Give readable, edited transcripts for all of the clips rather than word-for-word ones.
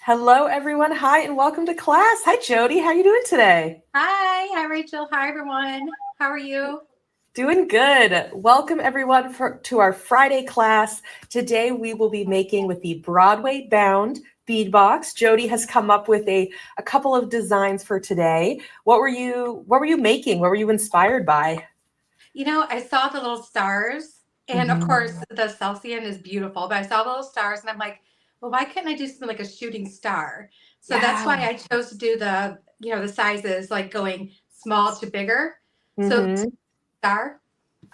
Hello, everyone. Hi, and welcome to class. Hi, Jody. How you doing today? Hi, Rachel. Hi, everyone. How are you? Doing good. Welcome, everyone, to our Friday class. Today, we will be making with the Broadway bound bead box. Jody has come up with a couple of designs for today. What were you making? What were you inspired by? I saw the little stars, and of course, the Celsian is beautiful, but I saw the little stars, and I'm like, well, why couldn't I do something like a shooting star? So that's why Yeah. I chose to do the sizes like going small to bigger. So Mm-hmm. star.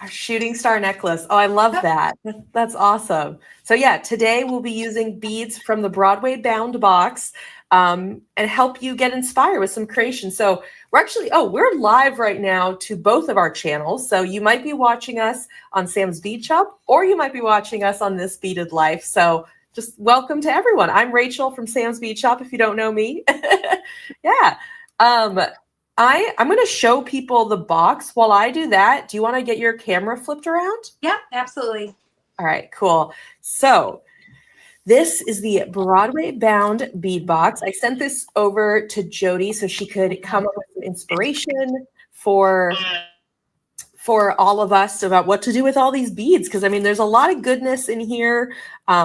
Our shooting star necklace. Oh, I love Yep. that. That's awesome. So yeah, today we'll be using beads from the Broadway bound box and help you get inspired with some creation. So we're live right now to both of our channels. So you might be watching us on Sam's Bead Shop, or you might be watching us on This Beaded Life. So just welcome to everyone. I'm Rachel from Sam's Bead Shop, if you don't know me. Yeah. Um, I'm going to show people the box. While I do that, do you want to get your camera flipped around? Yeah, absolutely. All right, cool. So this is the Broadway bound bead box. I sent this over to Jody so she could come up with some inspiration for all of us about what to do with all these beads. Because I mean, there's a lot of goodness in here.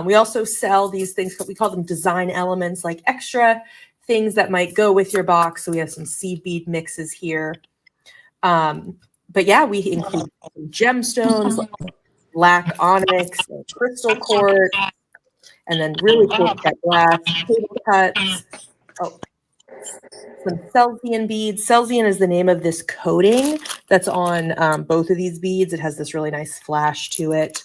We also sell these things, we call them design elements, like extra things that might go with your box. So we have some seed bead mixes here. But yeah, we include gemstones, like black onyx, crystal quartz, and then really cool cut glass, table cuts. Oh, some Celsian beads. Celsian is the name of this coating that's on both of these beads. It has this really nice flash to it.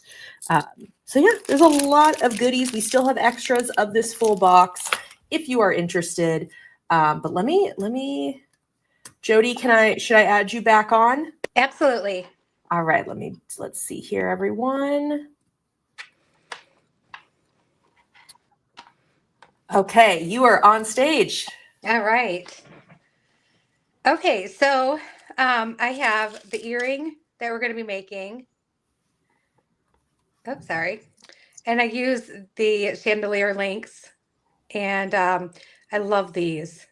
So yeah, there's a lot of goodies. We still have extras of this full box if you are interested. But let me, Jody, should I add you back on? Absolutely. All right, let's see here, everyone. Okay, you are on stage. All right. Okay, so I have the earring that we're going to be making. Oh, sorry. And I use the chandelier links, and I love these,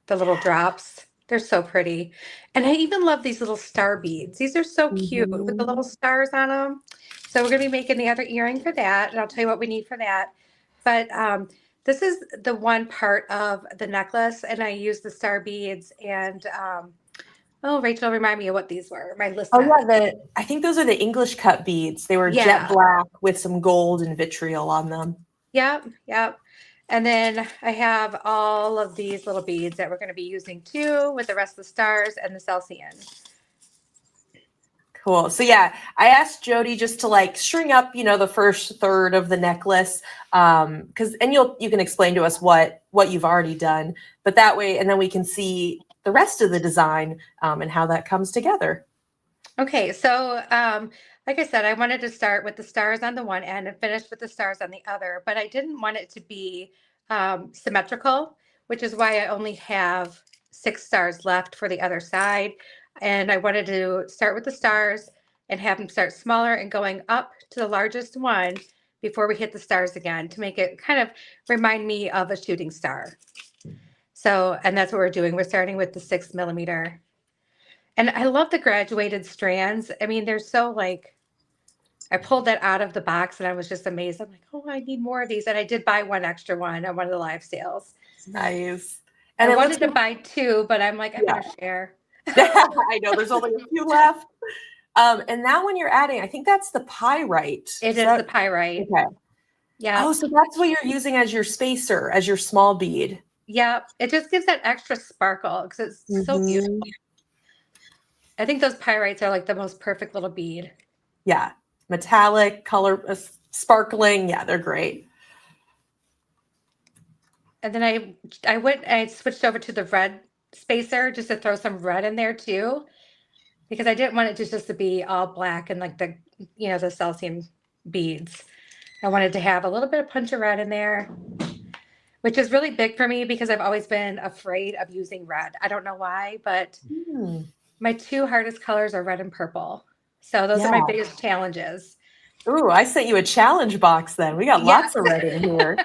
the little drops. They're so pretty. And I even love these little star beads. These are so cute with the little stars on them. So we're going to be making the other earring for that, and I'll tell you what we need for that. But this is the one part of the necklace, and I use the star beads. And oh, Rachel, remind me of what these were. My list. Oh yeah, I think those are the English cut beads. They were jet Yeah. black with some gold and vitriol on them. Yep, yep. And then I have all of these little beads that we're going to be using too, with the rest of the stars and the Celsian. Cool. So yeah, I asked Jody just to like string up, the first third of the necklace, because you can explain to us what you've already done, but that way, and then we can see the rest of the design and how that comes together. Okay, so like I said, I wanted to start with the stars on the one end and finish with the stars on the other, but I didn't want it to be symmetrical, which is why I only have 6 stars left for the other side. And I wanted to start with the stars and have them start smaller and going up to the largest one before we hit the stars again to make it kind of remind me of a shooting star. So, and that's what we're doing. We're starting with the 6 millimeter. And I love the graduated strands. I mean, they're so like, I pulled that out of the box and I was just amazed. I'm like, oh, I need more of these. And I did buy one extra one on one of the live sales. Nice. And And I it looks wanted to buy two, but I'm like, I better share. I know there's only a few left. And that one you're adding, I think that's the pyrite. It is the pyrite. Okay. Yeah. Oh, so that's what you're using as your spacer, as your small bead. Yeah. It just gives that extra sparkle because it's so beautiful. I think those pyrites are like the most perfect little bead. Yeah. Metallic, color, sparkling. Yeah, they're great. And then I switched over to the red spacer just to throw some red in there too, because I didn't want it just to be all black and like the Celsian beads. I wanted to have a little bit of punch of red in there, which is really big for me because I've always been afraid of using red. I don't know why, but my two hardest colors are red and purple. So those are my biggest challenges. Ooh, I sent you a challenge box then. We got lots of red in here.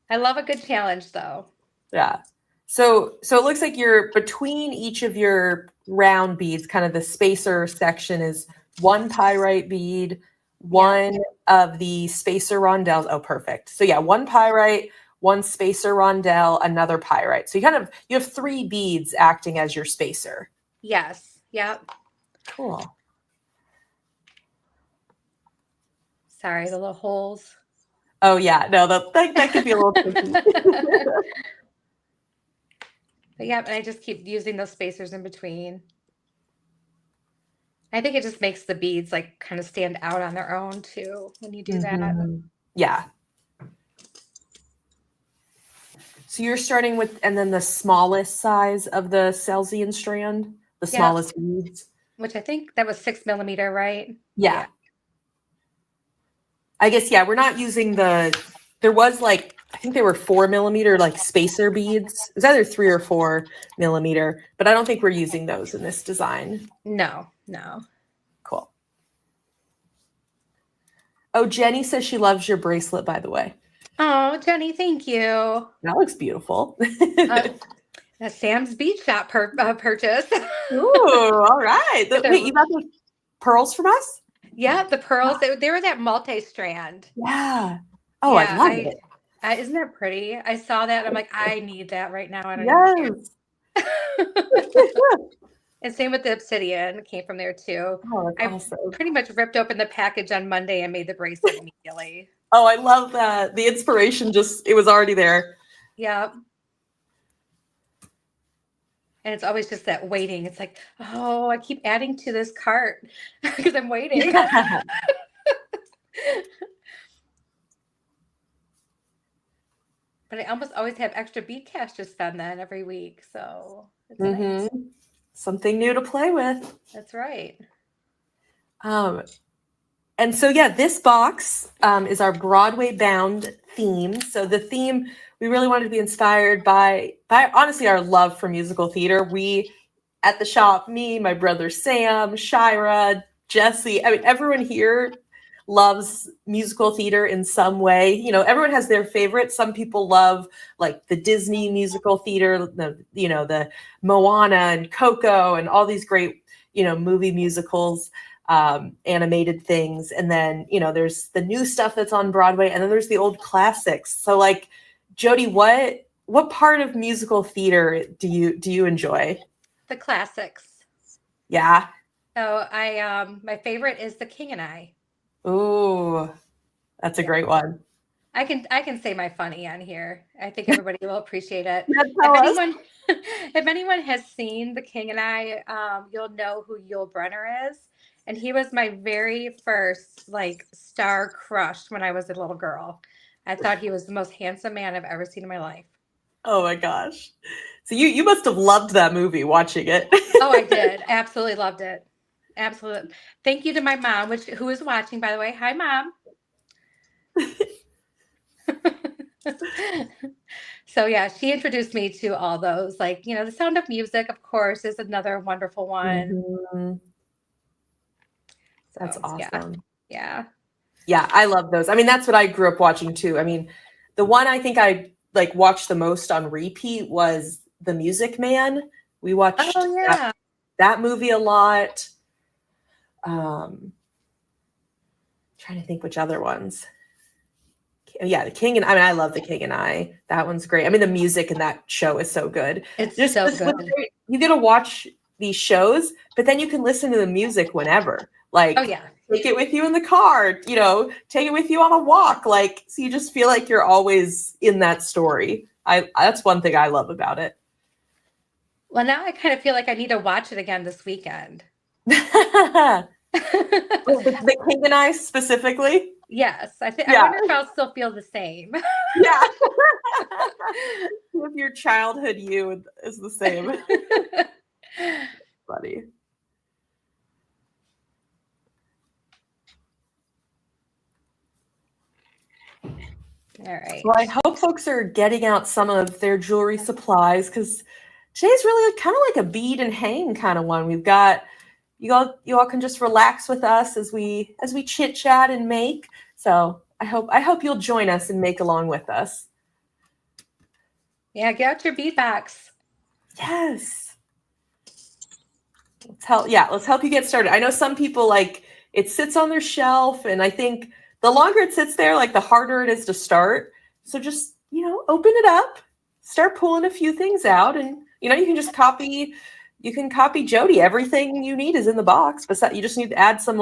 I love a good challenge though. Yeah. So it looks like you're between each of your round beads, kind of the spacer section is one pyrite bead, one of the spacer rondelles. Oh, perfect. So yeah, one pyrite, one spacer rondelle, another pyrite. So you have 3 beads acting as your spacer. Yes. Yep. Cool. Sorry, the little holes. Oh yeah, no, that could be a little tricky. But yeah, and I just keep using those spacers in between. I think it just makes the beads like kind of stand out on their own too when you do that. Yeah. So you're starting with, and then the smallest size of the Celsian strand, the smallest beads. Which I think that was 6 millimeter, right? Yeah. I guess, yeah, we're not using there was like, I think they were 4 millimeter, like spacer beads. It's either 3 or 4 millimeter, but I don't think we're using those in this design. No. Cool. Oh, Jenny says she loves your bracelet, by the way. Oh, Jenny, thank you. That looks beautiful. A Sam's Bead Shop purchase. Ooh, all right. Wait, you got the pearls from us? Yeah, the pearls. They were that multi-strand. Yeah. Oh, yeah, I love it. Isn't that pretty? I saw that. I'm like, I need that right now. I don't Yes. And same with the obsidian. It came from there too. Oh, that's awesome. Pretty much ripped open the package on Monday and made the bracelet immediately. Oh, I love that. The inspiration it was already there. Yeah. And it's always just that waiting. It's like, oh, I keep adding to this cart because I'm waiting. Yeah. But I almost always have extra bead cash to spend then every week. So it's nice. Something new to play with. That's right. And so, yeah, this box is our Broadway bound theme. So the theme, we really wanted to be inspired by honestly our love for musical theater. We at the shop, me, my brother Sam, Shira, Jesse, I mean, everyone here loves musical theater in some way. You know, everyone has their favorite. Some people love like the Disney musical theater, the Moana and Coco and all these great, movie musicals. Animated things, and then there's the new stuff that's on Broadway, and then there's the old classics. So, like, Jody, what part of musical theater do you enjoy? The classics. Yeah. So my favorite is The King and I. Ooh, that's a great one. I can say my funny on here. I think everybody will appreciate it. If anyone has seen The King and I, you'll know who Yul Brynner is. And he was my very first star crush when I was a little girl. I thought he was the most handsome man I've ever seen in my life. Oh my gosh. So you must have loved that movie watching it. Oh, I did. Absolutely loved it. Absolutely. Thank you to my mom, who is watching, by the way. Hi, Mom. So yeah, she introduced me to all those. The Sound of Music, of course, is another wonderful one. Mm-hmm. That's awesome. Yeah. Yeah, I love those. I mean, that's what I grew up watching too. I mean, the one I think I watched the most on repeat was The Music Man. We watched that movie a lot. Trying to think which other ones. Yeah, The King and I love The King and I. That one's great. I mean, the music in that show is so good. It's so good. You get to watch these shows, but then you can listen to the music whenever. Take it with you in the car, take it with you on a walk. So you just feel like you're always in that story. That's one thing I love about it. Well, now I kind of feel like I need to watch it again this weekend. The King and I specifically? Yes. I wonder if I'll still feel the same. Yeah. If your childhood you is the same. Funny. All right. Well, I hope folks are getting out some of their jewelry supplies, because today's really kind of like a bead and hang kind of one. We've got you all can just relax with us as we chit chat and make. So I hope you'll join us and make along with us. Yeah, get out your bead box. Yes. Let's help you get started. I know some people like it sits on their shelf, and I think the longer it sits there, like the harder it is to start. So just, open it up, start pulling a few things out, and you can just you can copy Jody. Everything you need is in the box. But you just need to add some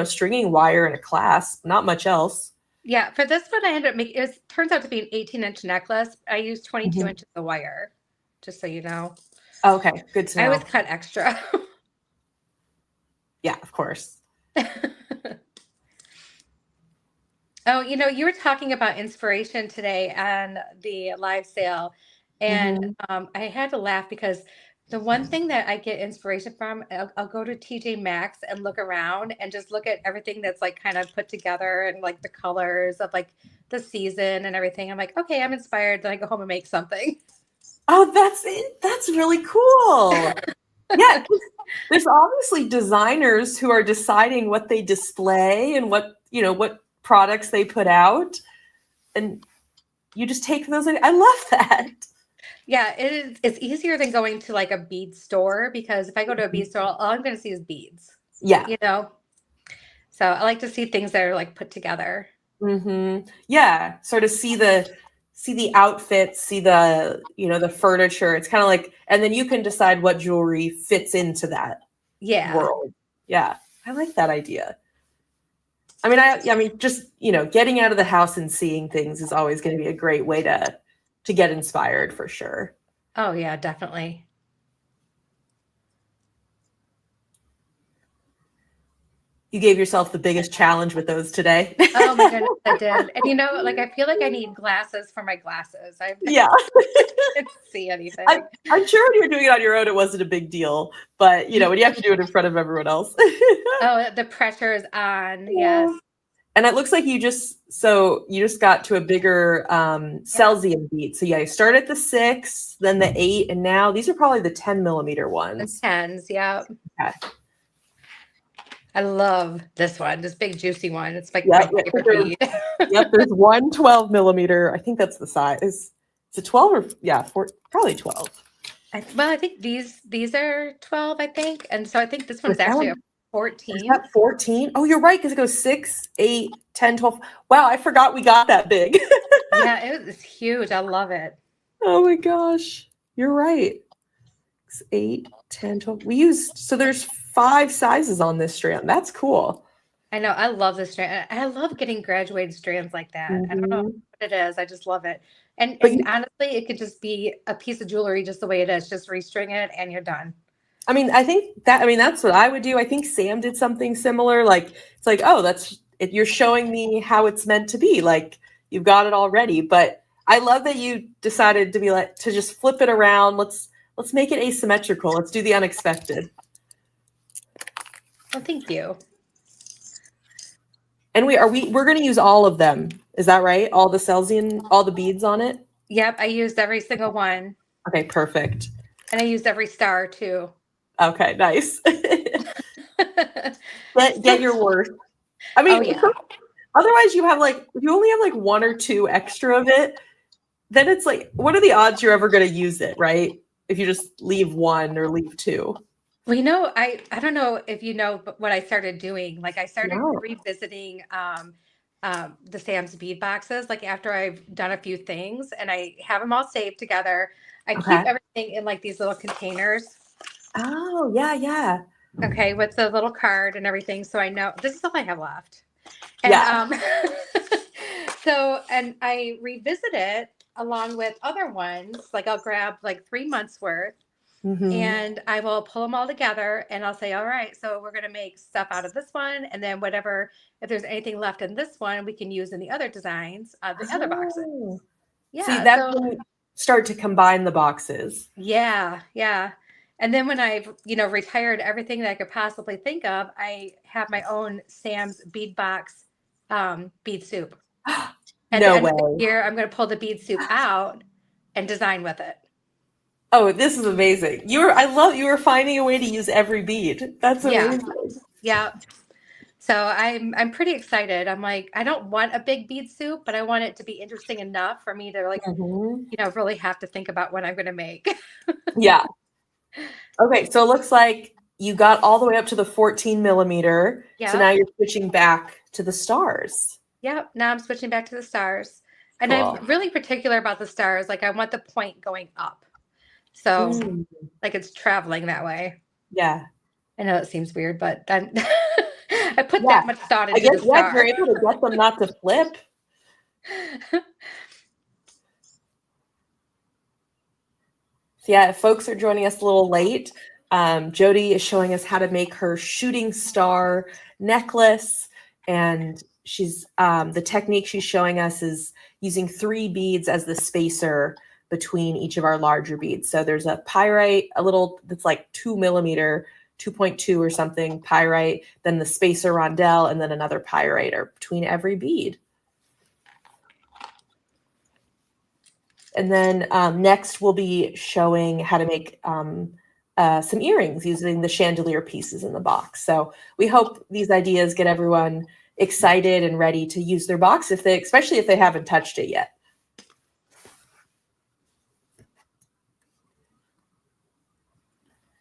stringing wire and a clasp, not much else. Yeah, for this one I ended up making, it turns out to be an 18-inch necklace. I used 22 inches of wire, just so you know. Okay, good to know. I always cut extra. Yeah, of course. Oh, you were talking about inspiration today on the live sale, and I had to laugh because the one thing that I get inspiration from, I'll go to TJ Maxx and look around and just look at everything that's like kind of put together and like the colors of like the season and everything. I'm like, okay, I'm inspired. Then I go home and make something. Oh, that's it. That's really cool. Yeah, there's obviously designers who are deciding what they display and what products they put out, and you just take those. I love that. Yeah, it is. It's easier than going to like a bead store, because if I go to a bead store, all I'm going to see is beads. Yeah. So I like to see things that are like put together. Yeah, sort of see the outfits, see the the furniture. It's kind of like, and then you can decide what jewelry fits into that world. Yeah, I like that idea. I mean, just getting out of the house and seeing things is always going to be a great way to get inspired, for sure. Oh yeah, definitely. You gave yourself the biggest challenge with those today. Oh my goodness, I did. And I feel like I need glasses for my glasses. I can't see anything. I'm sure when you were doing it on your own, it wasn't a big deal. But when you have to do it in front of everyone else. Oh, the pressure is on. Yes. And it looks like you just got to a bigger Celsius bead. So you start at the 6, then the 8, and now these are probably the 10 millimeter ones. The 10s, yeah. Okay. I love this one, this big juicy one. It's like my favorite bead. Yep, there's one 12 millimeter. I think that's the size. Is it 12 or probably 12. I think these are 12, I think. And so I think this one's actually a 14. Is that 14? Oh, you're right, because it goes 6, 8, 10, 12. Wow, I forgot we got that big. Yeah, it's huge. I love it. Oh my gosh. You're right. 6, 8, 10, 12. So there's 5 sizes on this strand. That's cool. I know. I love this strand. I love getting graduated strands like that. I don't know what it is. I just love it. And honestly, it could just be a piece of jewelry just the way it is. Just restring it and you're done. I mean, that's what I would do. I think Sam did something similar. Like, it's like, oh, that's it. You're showing me how it's meant to be. Like, you've got it already. But I love that you decided to to just flip it around. Let's make it asymmetrical. Let's do the unexpected. Well, thank you. And we're going to use all of them. Is that right? All the Celsius, all the beads on it? Yep, I used every single one. Okay, perfect. And I used every star too. Okay, nice. Get your worth. I mean, otherwise you only have like 1 or 2 extra of it. Then it's like, what are the odds you're ever going to use it, right? If you just leave 1 or leave 2. Well, I don't know if you know what I started doing. Like I started revisiting the Sam's bead boxes, like after I've done a few things, and I have them all saved together. I keep everything in like these little containers. Oh, yeah. Okay, with the little card and everything. So I know this is all I have left. And and I revisit it along with other ones. Like I'll grab like 3 months worth. And I will pull them all together and I'll say, all right, so we're going to make stuff out of this one. And then if there's anything left in this one, we can use in the other designs of the other boxes. Yeah. See, that's when you start to combine the boxes. Yeah. Yeah. And then when I've, retired everything that I could possibly think of, I have my own Sam's bead box, bead soup. And no then way. Here, I'm going to pull the bead soup out and design with it. Oh, this is amazing. You were finding a way to use every bead. That's amazing. Yeah. So I'm pretty excited. I'm like, I don't want a big bead soup, but I want it to be interesting enough for me to like, Mhm. really have to think about what I'm going to make. Yeah. Okay, so it looks like you got all the way up to the 14 millimeter. So now Yep. you're switching back to the stars. Yep. Now I'm switching back to the stars. And I'm Cool. really particular about the stars. Like I want the point going up. So Mm, like it's traveling that way. yeah. I know it seems weird, but then I put Yeah. that much thought I into guess, the yeah, if you're star. able to get them not to flip. So yeah, if folks are joining us a little late, Jody is showing us how to make her shooting star necklace. And she's the technique she's showing us is using 3 beads as the spacer between each of our larger beads. So there's a pyrite, a little that's like 2 millimeter, 2.2 or something pyrite, then the spacer rondelle, and then another pyrite or between every bead. And then next we'll be showing how to make some earrings using the chandelier pieces in the box. So we hope these ideas get everyone excited and ready to use their box, especially if they haven't touched it yet.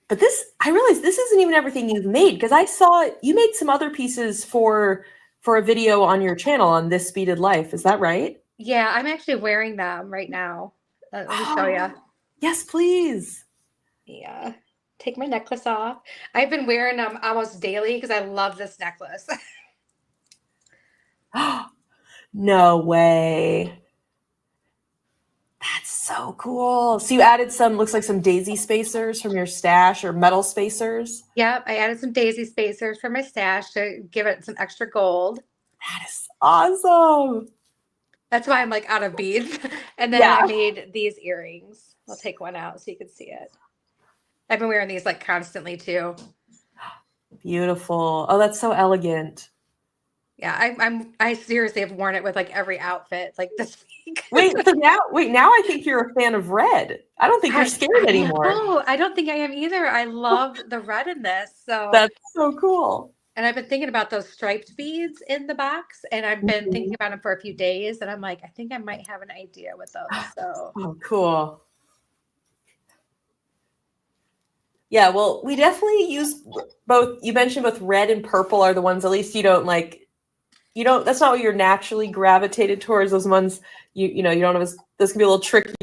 But I realize this isn't even everything you've made, because I saw you made some other pieces for a video on your channel on This Beaded Life. Is that right? Yeah, I'm actually wearing them right now. Let me show you. Yes, please. Yeah. Take my necklace off. I've been wearing them almost daily because I love this necklace. No way. That's so cool. So you added looks like some daisy spacers from your stash, or metal spacers. Yep, I added some daisy spacers for my stash to give it some extra gold. That is awesome. That's why I'm like out of beads. And then Yeah. I made these earrings. I'll take one out so you can see it. I've been wearing these like constantly too. Beautiful. Oh, that's so elegant. Yeah, I seriously have worn it with like every outfit like this week. Wait, now I think you're a fan of red. I don't think you're scared anymore. No, I don't think I am either. I love the red in this. So That's so cool. and I've been thinking about those striped beads in the box, and I've been thinking about them for a few days, and I'm like, I think I might have an idea with those. So Oh, cool. Yeah, well, we definitely use both. You mentioned both red and purple are the ones, at least you don't like. You don't. That's not what you're naturally gravitated towards. Those ones, you don't have. Those can be a little trickier.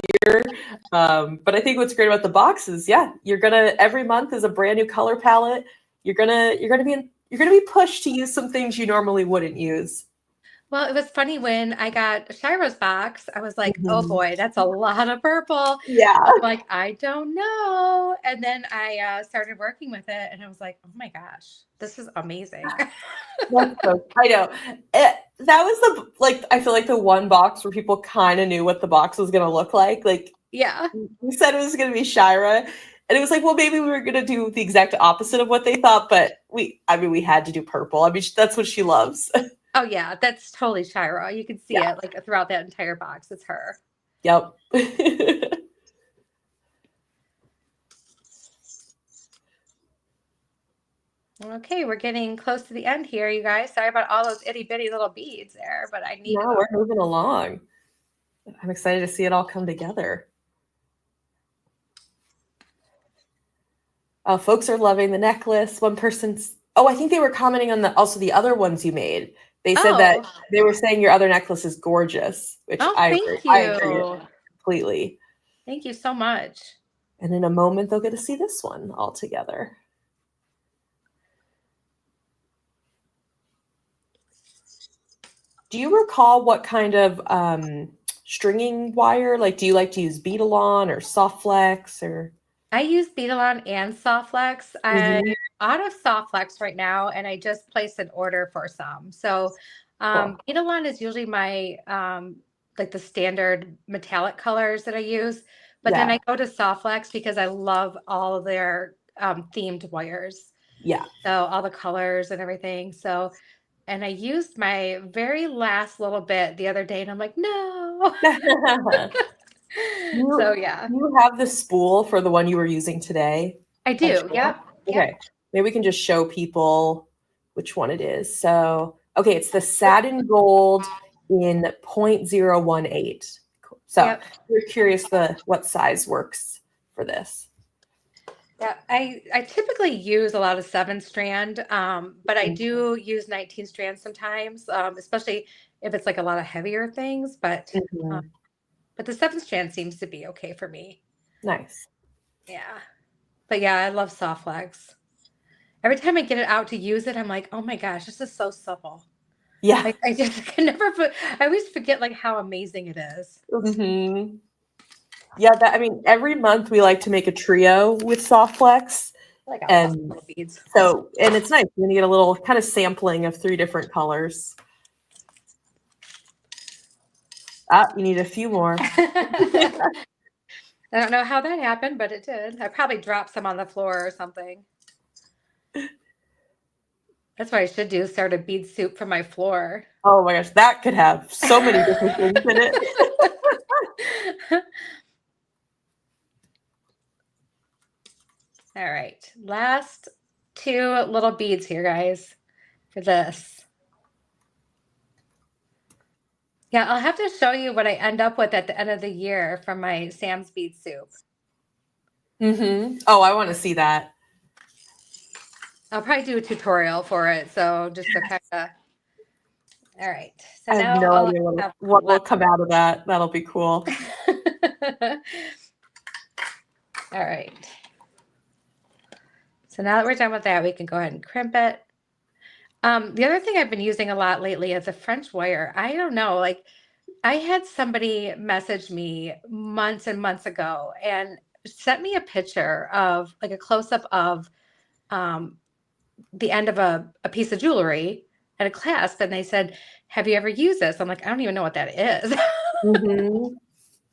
But I think what's great about the box is, yeah, you're gonna every month is a brand new color palette. You're gonna be pushed to use some things you normally wouldn't use. well, it was funny when I got Shira's box. I was like, oh Mhm. boy, that's a lot of purple. Yeah. I'm like, I don't know. And then I started working with it, and I was like, oh my gosh, this is amazing. I know. That was I feel like the one box where people kind of knew what the box was going to look like. Like, Yeah. we said it was going to be Shira, and it was like, well, maybe we were going to do the exact opposite of what they thought, but we had to do purple. I mean, that's what she loves. Oh yeah, that's totally Shira. You can see Yeah. it like throughout that entire box. It's her. Yep. Okay, we're getting close to the end here, you guys. Sorry about all those itty bitty little beads there, but I needed No, them. we're moving along. I'm excited to see it all come together. Folks are loving the necklace. One person's, I think they were commenting on also the other ones you made. They said that they were saying your other necklace is gorgeous, which I agree completely. Thank you so much. And in a moment, they'll get to see this one all together. Do you recall what kind of stringing wire? Like, do you like to use Beadalon or Soft Flex or? I use Beadalon and Softflex. I'm out of Softflex right now, and I just placed an order for some. So Cool. Beadalon is usually my like the standard metallic colors that I use. But then I go to Softflex because I love all of their themed wires. Yeah. So all the colors and everything. So, and I used my very last little bit the other day, and I'm like, no. So yeah. You have the spool for the one you were using today? I do. Yep. Okay. Maybe we can just show people which one it is. So, okay, it's the satin gold in 0.018. So Yep. we're curious what size works for this. Yeah, I typically use a lot of 7-strand, but I do use 19 strands sometimes, especially if it's like a lot of heavier things. Mhm. But the 7-strand seems to be okay for me. Nice. Yeah, but yeah, I love soft flex. Every time I get it out to use it, I'm like, oh my gosh, this is so supple. Yeah. I just can never. I always forget like how amazing it is. Mm-hmm. Yeah, I mean, every month we like to make a trio with soft flex. I got lots And of beads. so, and it's nice when you get a little kind of sampling of 3 different colors. You need a few more. I don't know how that happened, but it did. I probably dropped some on the floor or something. That's what I should do, start a bead soup for my floor. Oh my gosh, that could have so many different things in it. All right, last 2 little beads here, guys, for this. Yeah, I'll have to show you what I end up with at the end of the year from my Sam's bead soup. Mm-hmm. Oh, I want to see that. I'll probably do a tutorial for it, so just to kind of. All right, so I have now no I'll idea have what will come out of that. That'll be cool. All right. So now that we're done with that, we can go ahead and crimp it. The other thing I've been using a lot lately is a French wire. I don't know, like I had somebody message me months and months ago and sent me a picture of like a close-up of um, the end of a piece of jewelry and a clasp. And they said, have you ever used this? I'm like, I don't even know what that is. Mm-hmm.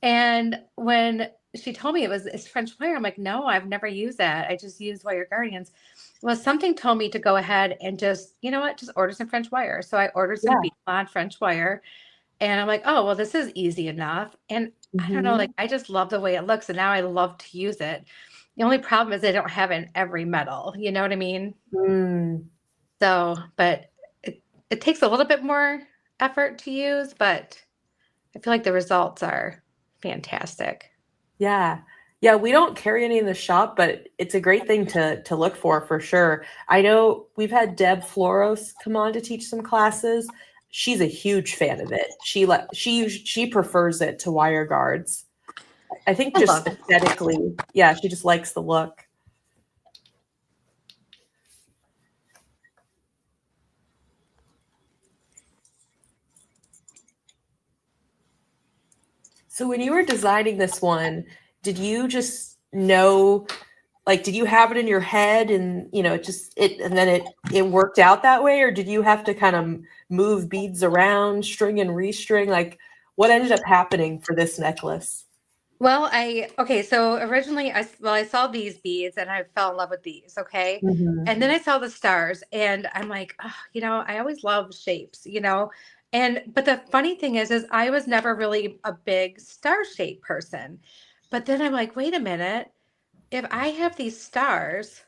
And when she told me it's French wire, I'm like, no, I've never used that. I just used Wire Guardians. Well, something told me to go ahead and just, you know what, just order some French wire. So I ordered some Yeah. Bead French wire. And I'm like, oh, well, this is easy enough. And I don't know, Mm-hmm. like, I just love the way it looks. And now I love to use it. The only problem is they don't have it in every metal. You know what I mean? Mm. So, but it takes a little bit more effort to use, but I feel like the results are fantastic. Yeah. Yeah, we don't carry any in the shop, but it's a great thing to look for sure. I know we've had Deb Floros come on to teach some classes. She's a huge fan of it. She prefers it to wire guards. I think I just love it. aesthetically, yeah, she just likes the look. So when you were designing this one, did you just know, like, did you have it in your head and, and then it worked out that way? Or did you have to kind of move beads around, string and restring? Like, what ended up happening for this necklace? Well, okay, so originally I saw these beads and I fell in love with these, okay? Mm-hmm. And then I saw the stars and I'm like, oh, I always love shapes, but the funny thing is I was never really a big star shape person. But then I'm like, wait a minute, if I have these stars,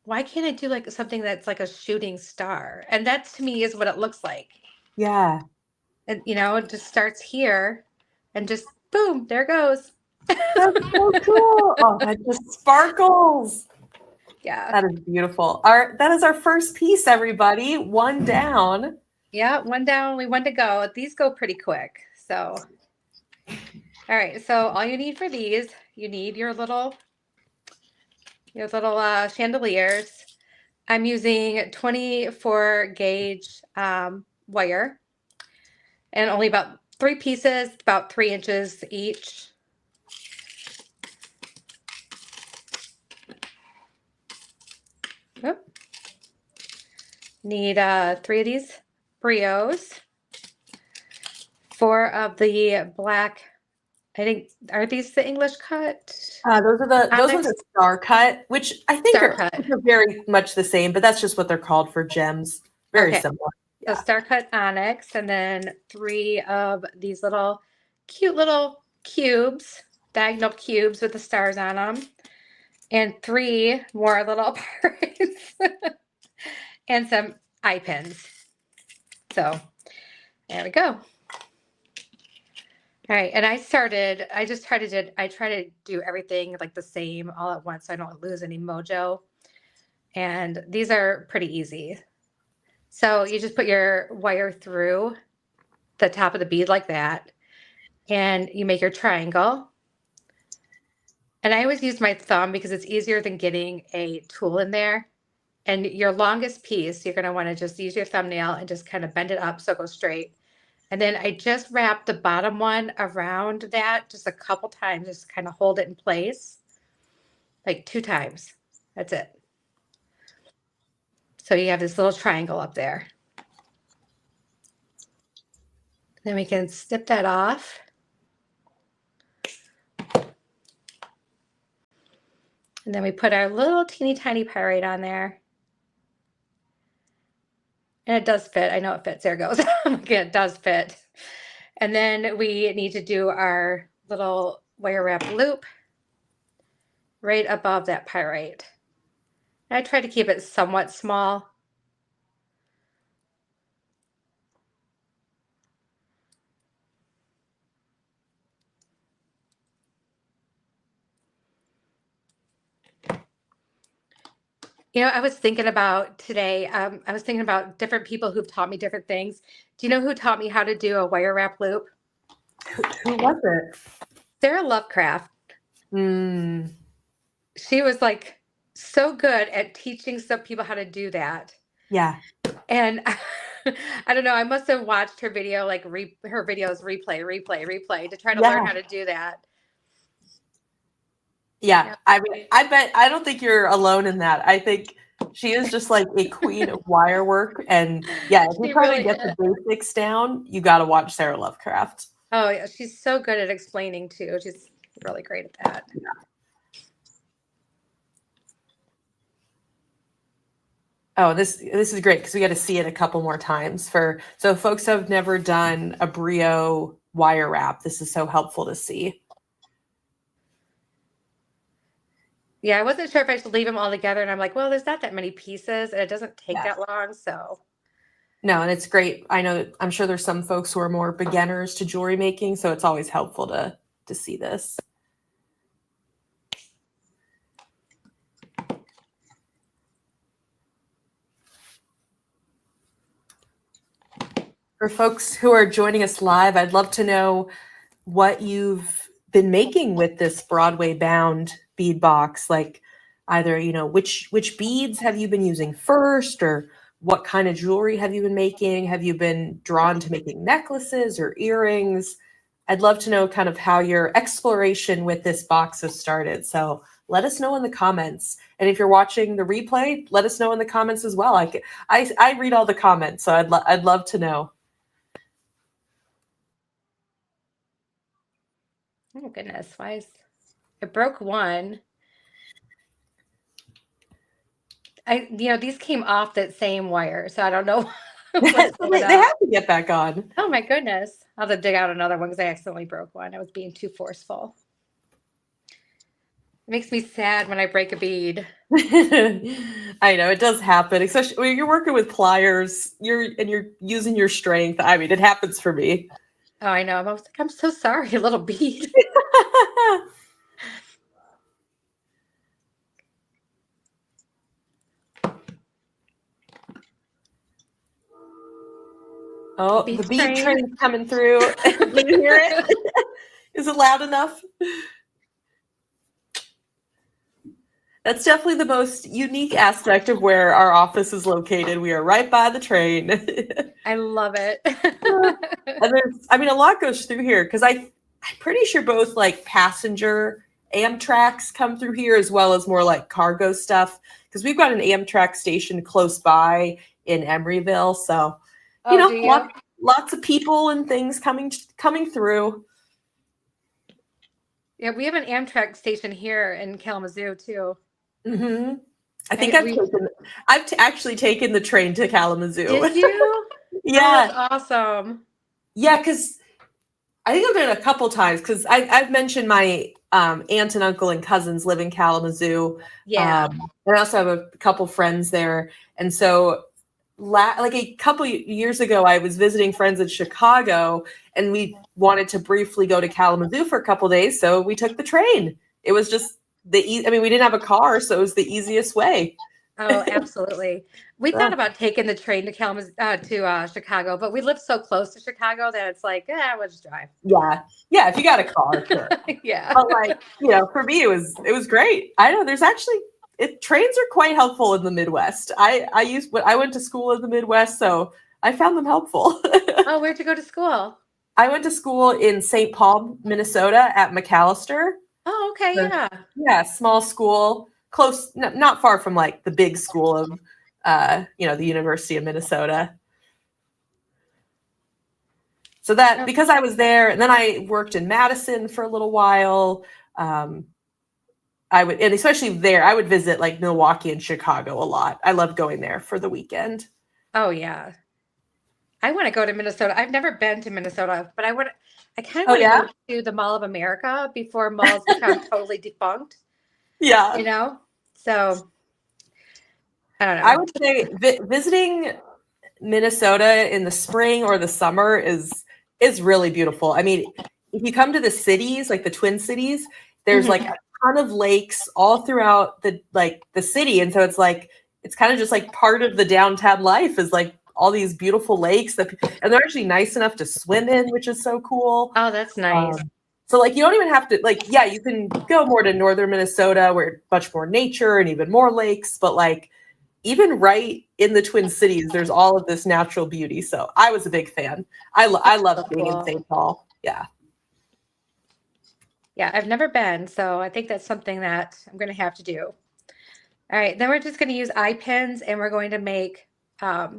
why can't I do like something that's like a shooting star? And that to me is what it looks like. Yeah. And it just starts here and just boom, there it goes. That's so cool. Oh, that just sparkles. Yeah. That is beautiful. That is our first piece, everybody. One down. Yeah, one down, only one to go. These go pretty quick. So, all right. So all you need for these, you need your little chandeliers. I'm using 24 gauge wire and only about 3 pieces, about 3 inches each. Oop. Need 3 of these brios, 4 of the black. I think are these the English cut? Those ones Onyx are star cut, which I think star are cut. very much the same, but that's just what they're called for gems. Very Okay. similar. So Yeah. star cut onyx, and then 3 of these cute little cubes, diagonal cubes with the stars on them, and 3 more little parts, and some eye pins. So there we go. All right, and I try to do everything like the same all at once so I don't lose any mojo. And these are pretty easy. So you just put your wire through the top of the bead like that, and you make your triangle. And I always use my thumb because it's easier than getting a tool in there. And your longest piece, you're going to want to just use your thumbnail and just kind of bend it up so it goes straight. And then I just wrap the bottom one around that just a couple times, just kind of hold it in place, like 2 times. That's it. So you have this little triangle up there. Then we can snip that off. And then we put our little teeny tiny pyrite on there. And it does fit. I know it fits. There it goes. Okay, it does fit. And then we need to do our little wire wrap loop right above that pyrite. And I try to keep it somewhat small. You know, I was thinking about today, I was thinking about different people who've taught me different things. Do you know who taught me how to do a wire wrap loop? Who was it? Sarah Lovecraft. She was like so good at teaching some people how to do that. Yeah. And I don't know, I must have watched her video, like her videos replay to try to learn how to do that. Yeah. I mean, I don't think you're alone in that. I think she is just like a queen of wire work. And yeah, if you try to get the basics down, you got to watch Sarah Lovecraft. Oh yeah, she's so good at explaining too. She's really great at that. Yeah. Oh, this is great because we got to see it a couple more times. So folks who have never done a brio wire wrap, this is so helpful to see. Yeah, I wasn't sure if I should leave them all together, and I'm like, well, there's not that many pieces, and it doesn't take that long, so. No, and it's great. I'm sure there's some folks who are more beginners to jewelry making, so it's always helpful to see this. For folks who are joining us live, I'd love to know what you've been making with this Broadway bound bead box. Like either, which beads have you been using first, or what kind of jewelry have you been making? Have you been drawn to making necklaces or earrings? I'd love to know kind of how your exploration with this box has started. So let us know in the comments. And if you're watching the replay, let us know in the comments as well. I read all the comments, so I'd love to know. Oh goodness, I broke one. These came off that same wire, so I don't know. They have to get back on. Oh my goodness. I'll have to dig out another one because I accidentally broke one. I was being too forceful. It makes me sad when I break a bead. I know it does happen, especially when you're working with pliers, you're using your strength. I mean, it happens for me. Oh, I know. I was like, I'm so sorry, little bead. Oh, the bead train's coming through. Can you hear it? Is it loud enough? That's definitely the most unique aspect of where our office is located. We are right by the train. I love it. And a lot goes through here because I'm pretty sure both like passenger Amtraks come through here as well as more like cargo stuff because we've got an Amtrak station close by in Emeryville. So, lots of people and things coming through. Yeah, we have an Amtrak station here in Kalamazoo too. Mm-hmm. I think I've actually taken the train to Kalamazoo. Did you? Yeah, oh, that's awesome. Yeah, because I think I've done it a couple times because I've mentioned my aunt and uncle and cousins live in Kalamazoo. Yeah, and I also have a couple friends there, and so like a couple years ago, I was visiting friends in Chicago, and we wanted to briefly go to Kalamazoo for a couple days, so we took the train. It was just I mean, we didn't have a car, so it was the easiest way. Oh, absolutely. We thought about taking the train to Kalamazoo to Chicago, but we live so close to Chicago that it's like, we'll just drive. Yeah. If you got a car, sure. Yeah. But like, for me, it was great. I know there's actually trains are quite helpful in the Midwest. I went to school in the Midwest, so I found them helpful. Oh, where'd you go to school? I went to school in St. Paul, Minnesota at McAllister. Oh, okay, yeah. Yeah, small school, close, not far from like the big school of, the University of Minnesota. So that, because I was there, and then I worked in Madison for a little while. And especially there, I would visit like Milwaukee and Chicago a lot. I love going there for the weekend. Oh, yeah. I want to go to Minnesota. I've never been to Minnesota, but I kind of want to go to the Mall of America before malls become totally defunct. Yeah. So I don't know. I would say visiting Minnesota in the spring or the summer is really beautiful. I mean, if you come to the cities, like the Twin Cities, there's like a ton of lakes all throughout the city. And so it's kind of just like part of the downtown life is like all these beautiful lakes and they're actually nice enough to swim in, which is so cool. Oh, that's nice. So like, you don't even have to you can go more to northern Minnesota where much more nature and even more lakes, but like even right in the Twin Cities, there's all of this natural beauty. So I was a big fan. I love being in St. Paul. Yeah. Yeah, I've never been, so I think that's something that I'm going to have to do. All right, then we're just going to use eye pins, and we're going to make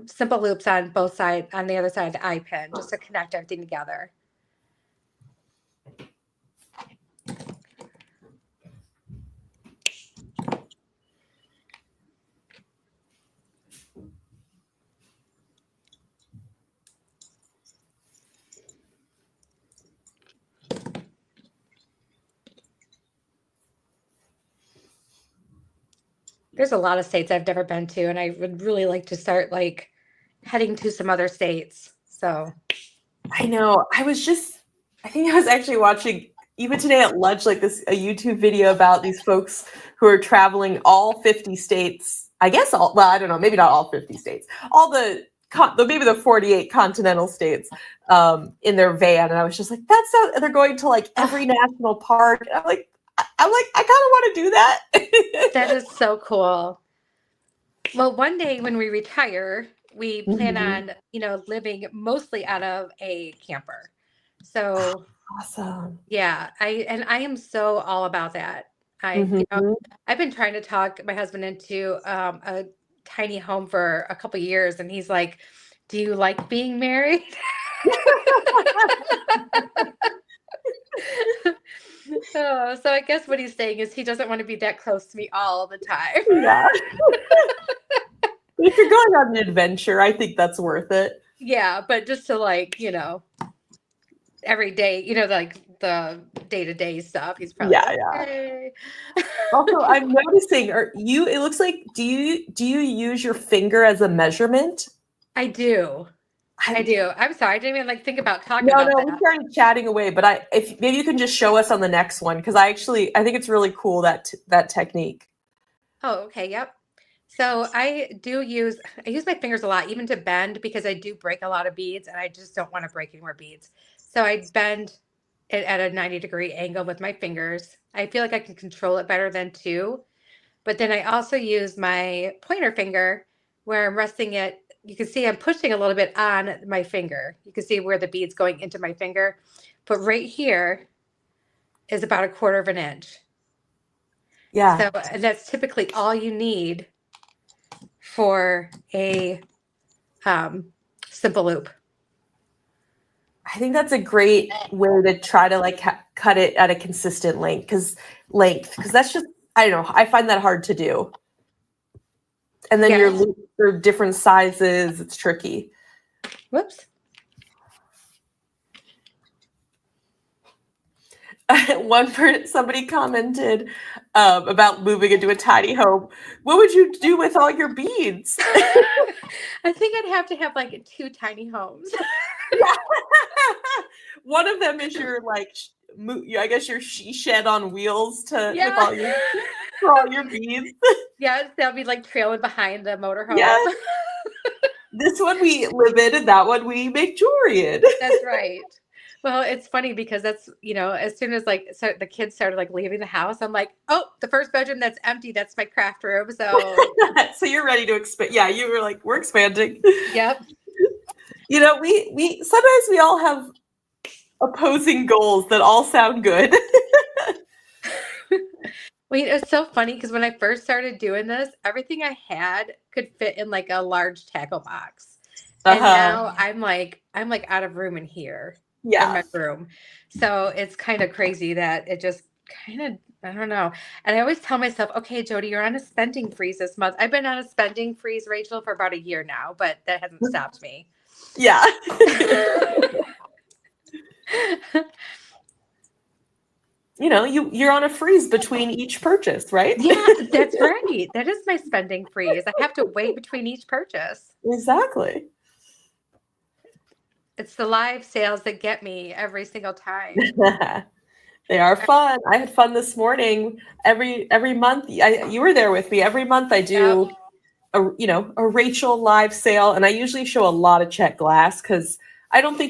simple loops on both sides, on the other side of the eye pin, just to connect everything together. There's a lot of states I've never been to, and I would really like to start like heading to some other states. So I know. I think I was actually watching even today at lunch, like a YouTube video about these folks who are traveling all 50 states. I guess I don't know, maybe not all 50 states, all maybe the 48 continental states in their van. And I was just like, they're going to like every national park. And I kind of want to do that. That is so cool. Well, one day when we retire, we plan on, living mostly out of a camper. So awesome. Yeah, I am so all about that. I've been trying to talk my husband into a tiny home for a couple years, and he's like, "Do you like being married?" So I guess what he's saying is he doesn't want to be that close to me all the time. Yeah. If you're going on an adventure, I think that's worth it. Yeah, but just to every day, like the day-to-day stuff, he's probably Hey. Also, I'm noticing, it looks like, do you use your finger as a measurement? I do. I'm sorry, I didn't even think about talking about that. No, we started chatting away, but if maybe you can just show us on the next one, because I think it's really cool that technique. Oh, okay, yep. So I use my fingers a lot, even to bend, because I do break a lot of beads, and I just don't want to break any more beads. So I bend it at a 90-degree angle with my fingers. I feel like I can control it better than two. But then I also use my pointer finger where I'm resting it. You can see I'm pushing a little bit on my finger. You can see where the bead's going into my finger. But right here is about 1/4 of an inch. Yeah. So that's typically all you need for a simple loop. I think that's a great way to try to cut it at a consistent length because that's just, I don't know, I find that hard to do. And then your loops are different sizes. It's tricky. Whoops. Somebody commented about moving into a tiny home. What would you do with all your beads? I think I'd have to have like 2 tiny homes. One of them is your like, I guess your she shed on wheels with Yeah. for all your beads. Yeah, they'll be like trailing behind the motorhome. Yes. This one we live in, and that one we make jewelry in. That's right. Well, it's funny because that's, as soon as the kids started like leaving the house, I'm like, oh, the first bedroom that's empty, that's my craft room. So So you're ready to expand. Yeah, you were like, we're expanding. Yep. We sometimes we all have opposing goals that all sound good. Well, it's so funny because when I first started doing this, everything I had could fit in like a large tackle box. And now I'm like out of room in here. Yeah. In my room. So it's kind of crazy that it just kind of, I don't know. And I always tell myself, okay, Jody, you're on a spending freeze this month. I've been on a spending freeze, Rachel, for about a year now, but that hasn't stopped me. Yeah. You're on a freeze between each purchase, right? Yeah, that's right. That is my spending freeze. I have to wait between each purchase. Exactly. It's the live sales that get me every single time. They are fun. I had fun this morning. Every month, you were there with me. Every month I do a Rachel live sale, and I usually show a lot of check glass because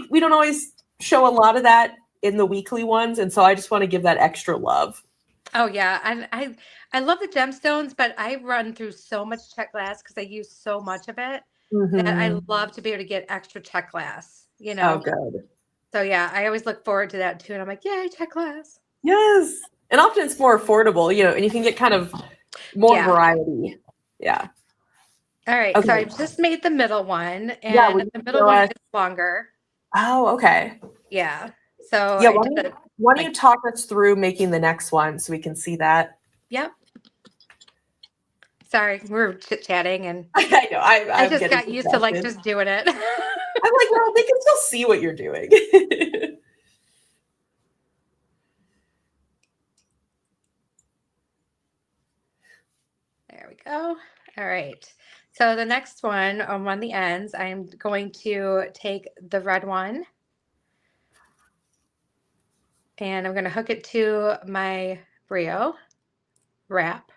we don't always show a lot of that in the weekly ones, and so I just want to give that extra love. Oh yeah, and I love the gemstones, but I run through so much check glass because I use so much of it that I love to be able to get extra check glass. Oh, good. So yeah, I always look forward to that too, and I'm like, yay, check glass. Yes, and often it's more affordable, and you can get kind of more variety. Yeah. All right, okay. So I just made the middle one, and the middle one is longer. Oh, okay. Yeah. So yeah, why don't you talk us through making the next one so we can see that? Yep. Sorry, we're chit-chatting, and I know I just got used to like just doing it. I'm like, well, they can still see what you're doing. There we go. All right. So the next one on the ends, I'm going to take the red one and I'm going to hook it to my Brio wrap.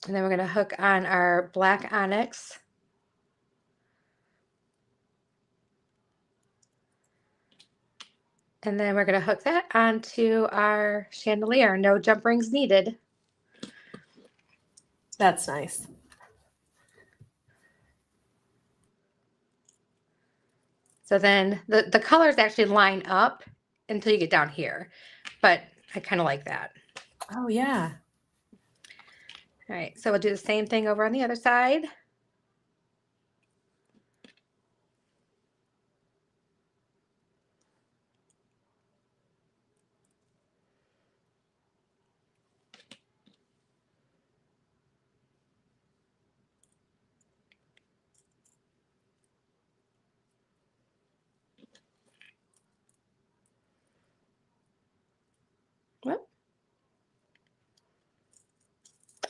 And then we're going to hook on our black onyx. And then we're going to hook that onto our chandelier. No jump rings needed. That's nice. So then the colors actually line up until you get down here. But I kind of like that. Oh, yeah. All right. So we'll do the same thing over on the other side.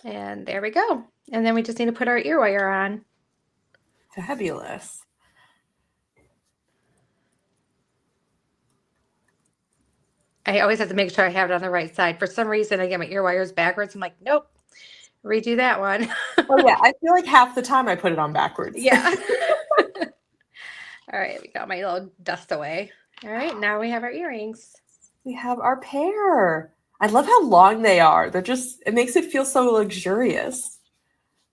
And there we go. And then we just need to put our ear wire on. Fabulous. I always have to make sure I have it on the right side. For some reason, I get my ear wires backwards. I'm like, nope, redo that one. Oh, yeah. I feel like half the time I put it on backwards. Yeah. All right. We got my little dust away. All right. Now we have our earrings. We have our pair. I love how long they are. It makes it feel so luxurious.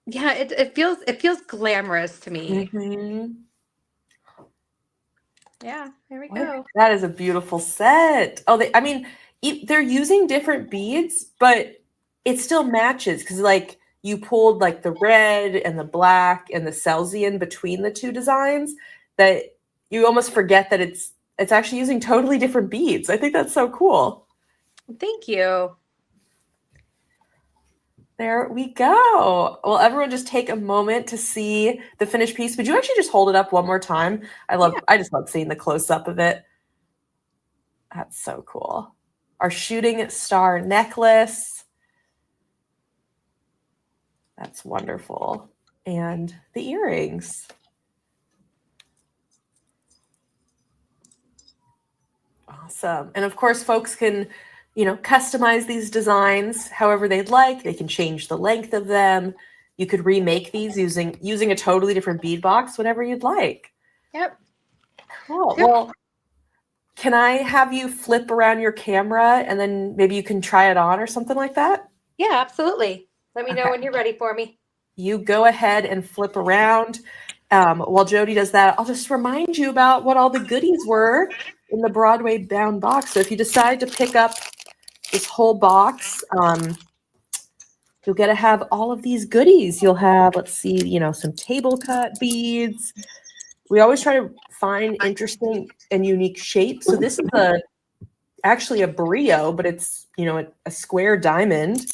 Yeah, it feels glamorous to me. Mm-hmm. Yeah, there we go. That is a beautiful set. Oh, they're using different beads, but it still matches because like you pulled like the red and the black and the Celsian between the two designs that you almost forget that it's actually using totally different beads. I think that's so cool. Thank you. There we go. Well, everyone just take a moment to see the finished piece. Would you actually just hold it up one more time? I just love seeing the close up of it. That's so cool. Our shooting star necklace. That's wonderful. And the earrings. Awesome. And of course, folks can, customize these designs however they'd like. They can change the length of them. You could remake these using a totally different bead box, whatever you'd like. Yep. Cool. Yep. Well, can I have you flip around your camera and then maybe you can try it on or something like that? Yeah, absolutely. Let me know Okay. when you're ready for me. You go ahead and flip around. While Jody does that, I'll just remind you about what all the goodies were in the Broadway bound box. So if you decide to pick up this whole box, you'll get to have all of these goodies. You'll have, let's see, some table cut beads. We always try to find interesting and unique shapes. So this is actually a brio, but it's, a square diamond.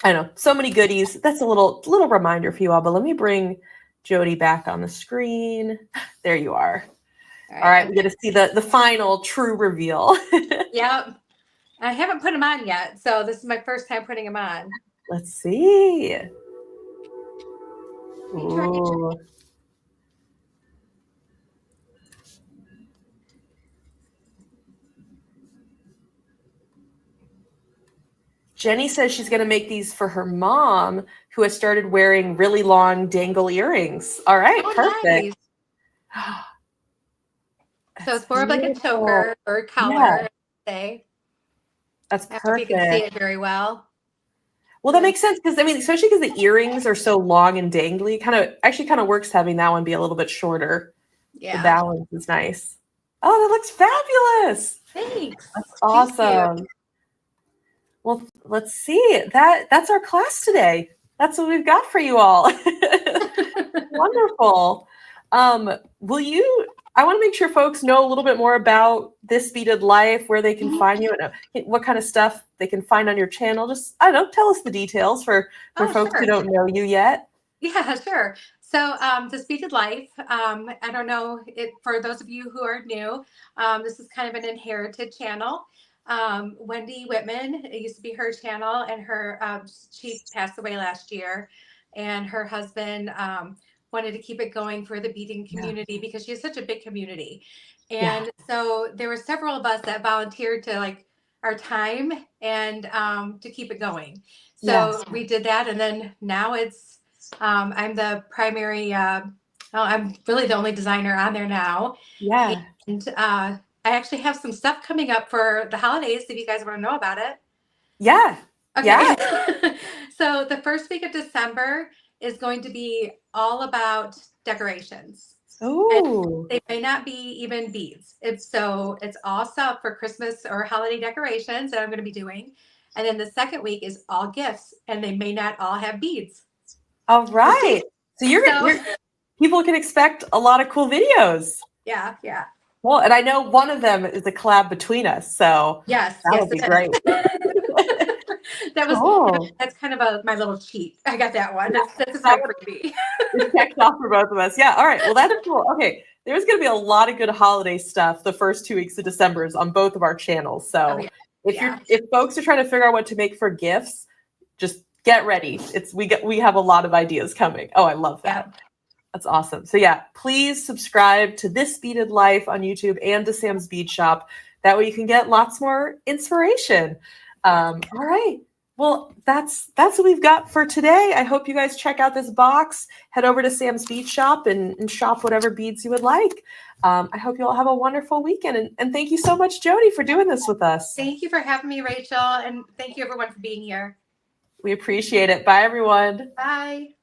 I know, so many goodies. That's a little reminder for you all, but let me bring Jody back on the screen. There you are. All right, we get to see the final true reveal. Yep. I haven't put them on yet, so this is my first time putting them on. Let's see. Ooh. Jenny says she's going to make these for her mom, who has started wearing really long dangle earrings. All right, perfect. Nice. So it's more of like a choker or a collar, Yeah. say. That's perfect. If you can see it very well. Well, that makes sense because especially because the earrings are so long and dangly, kind of works having that one be a little bit shorter. Yeah. The balance is nice. Oh, that looks fabulous. Thanks. That's awesome. Well, let's see. That's our class today. That's what we've got for you all. Wonderful. I want to make sure folks know a little bit more about This Beaded Life, where they can find you, and what kind of stuff they can find on your channel. Just, I don't know, tell us the details for folks who don't know you yet. Yeah, sure. So This Beaded Life, I don't know, for those of you who are new, this is kind of an inherited channel. Wendy Whitman, it used to be her channel, and she passed away last year, and her husband wanted to keep it going for the beading community because she has such a big community. And so there were several of us that volunteered to our time and to keep it going. So we did that. And then now I'm the primary, I'm really the only designer on there now. Yeah. And I actually have some stuff coming up for the holidays if you guys want to know about it. Yeah. Okay. Yeah. So the first week of December is going to be all about decorations. Oh. They may not be even beads. It's all stuff for Christmas or holiday decorations that I'm going to be doing. And then the second week is all gifts, and they may not all have beads. All right. So people can expect a lot of cool videos. Yeah. Yeah. Well, and I know one of them is a collab between us, so that'll be great. That's kind of my little cheat. I got that one. That's a freebie. It's checked off for both of us. Yeah. All right. Well, that's cool. Okay. There's going to be a lot of good holiday stuff the first 2 weeks of December on both of our channels. So if folks are trying to figure out what to make for gifts, just get ready. We have a lot of ideas coming. Oh, I love that. Yeah. That's awesome. So yeah, please subscribe to This Beaded Life on YouTube and to Sam's Bead Shop. That way you can get lots more inspiration. All right. Well, that's what we've got for today. I hope you guys check out this box. Head over to Sam's Bead Shop and shop whatever beads you would like. I hope you all have a wonderful weekend. And thank you so much, Jody, for doing this with us. Thank you for having me, Rachel. And thank you, everyone, for being here. We appreciate it. Bye, everyone. Bye.